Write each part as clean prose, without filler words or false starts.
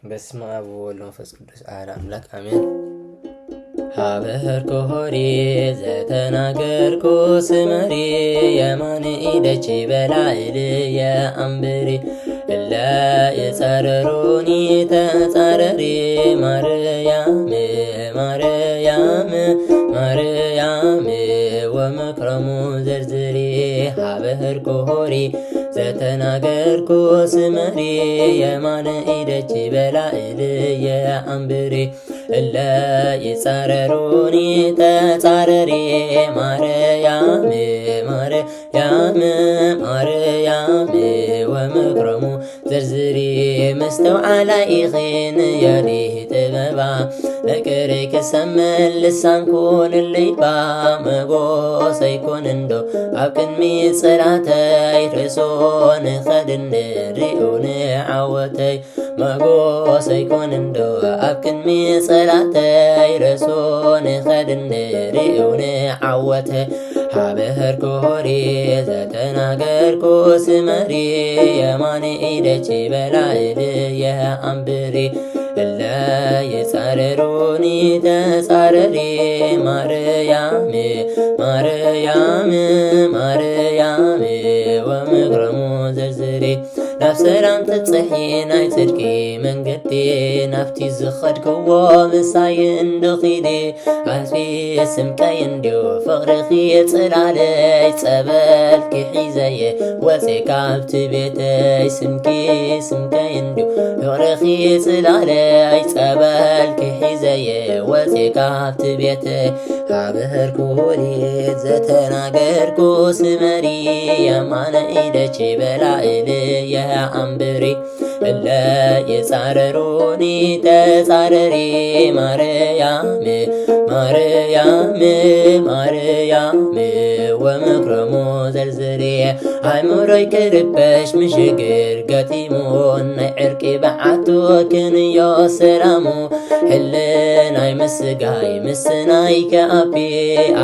በስመ አብ ወወልድ ወመንፈስ ቅዱስ አሐዱ አምላክ አሜን። ሀበርኩ ሆሪ ዘተናገርኩ ስመሪ የማን ኢደች በላዕል የአንብሪ እለ የጸረሩኒ ተጻረሪ ማርያም ማርያም ማርያም ወመክረሙ ዘርዝሪ ሀበርኩ ሆሪ ዘተናገርኩ ስመሪ የማን ኢደች በላዕል የአንብሪ እለ ይጻረሩኒ ተጻረሪ ማርያም ማርያም ማርያም ወምክረሙ ዘርዝሪ መስተውዓላኢኺን የሪህ ጥበባ ነቅሬ ክሰምል ልሳን ኩንልይባ መጎሰ ይኩን እንዶ ኣብ ቅድሚ ጽላተይ ርእሶን ኸድን ሪኡን ዓወተይ መጎሰ ይኩን እንዶ ኣብ ቅድሚ ጽላተይ ርእሶን ኸድን ሪኡን ዓወተይ ሀበርኩ ሆሪ ዘተናገርኩ ስመሪ የማን ኢደች በላዕል የአንብሪ እለ የጻረሩኒ ተጻረሪ ማርያም ማርያም ማርያም ወምክረሙ ዘርዝሪ ናብ ሰላም ትጽሒ ናይ ጽድቂ መንገዲ ናብቲ ዝኸድክዎ ምሳይ እንድኺደ ኣስፊ ስምቀይ እንድዮ ፍቕርኺ ጽላለይ ጸበልኪ ሒዘየ ወፂ ካብቲ ቤተይ ስምኪ ስምከይ እንድዮ ፍቕርኺ ጽላለይ ጸበልኪ ሒዘየ ወፂ ካብቲ ቤተይ ሀበርኩ ሆሪ ዘተናገርኩ ስመሪ የማን ኢደች በላዕል የአንብሪ እለ የጻረሩኒ ተጻረሪ ማርያም ማርያም ማርያም ወምክረሙ ዘርዝሪ ኣእምሮይ ክርበሽ ምሽግር ገጢሙ ናይ ዕርቂ በዓቱ ክንዮ ሰላሙ ሕልናይ ምስጋይ ምስናይ ከኣቢ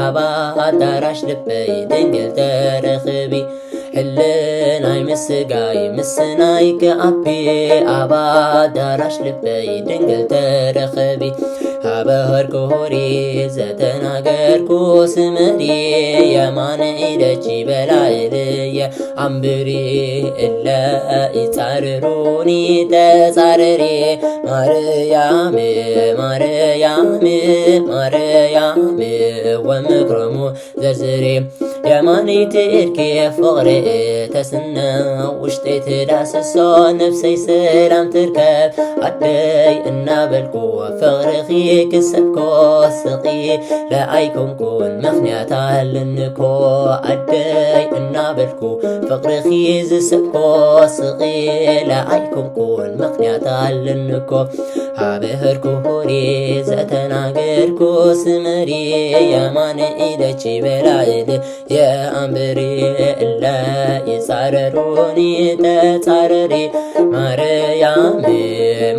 ኣባ ኣዳራሽ ልበይ ድንግል ተረኽቢ ሕልናይ ምስጋይ ምስናይ ከኣቢ ኣባ ኣዳራሽ ልበይ ድንግል ተረኽቢ ሀበርኩ ሆሪ ዘተናገርኩ ስመሪ የማን ኢደች በላዕል የአንብሪ እለ ይጻረሩኒ ተጻረሪ ማርያም ማርያም ማርያም ወምክረሙ ዘርዝሪ የማነይቲ እርኪ ፍቕሪ ተስነ ውሽጠይ ትዳስሶ ነፍሰይ ሰላም ትርከብ ኣደይ እናበልኩ ፍቕርኺ ክሰብኮ ስቂ ለኣይኮንኩን ምኽንያት ኣለንኮ ኣደይ እናበልኩ ፍቕርኺ ዝሰብኮ ስቂ ለኣይኮንኩን ምኽንያት ኣለንኮ ሀበርኩ ሆሪ ዘተናገርኩ ስመሪ የማን ኢደች በላዕል የአንብሪ እለ ይጻረሩኒ ተጻረሪ ማርያም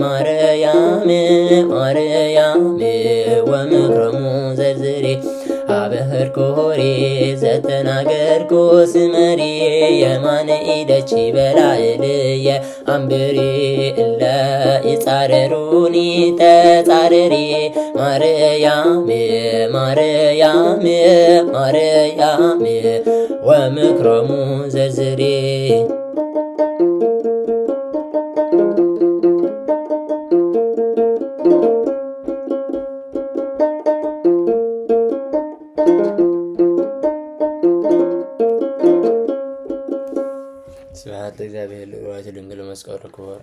ማርያም ማርያም ወምክረሙ ዘርዝሪ ሀበርኩ ሆሪ ዘተናገርኩ ስመሪ የማን ኢደች በላዕል የአንብሪ እለ ይጻረሩኒ ተጻረሪ ማርያም ማርያም ማርያም ወምክረሙ ዘርዝሪ ስብሐት ለእግዚአብሔር ወለወላዲቱ ድንግል ወለመስቀሉ ክቡር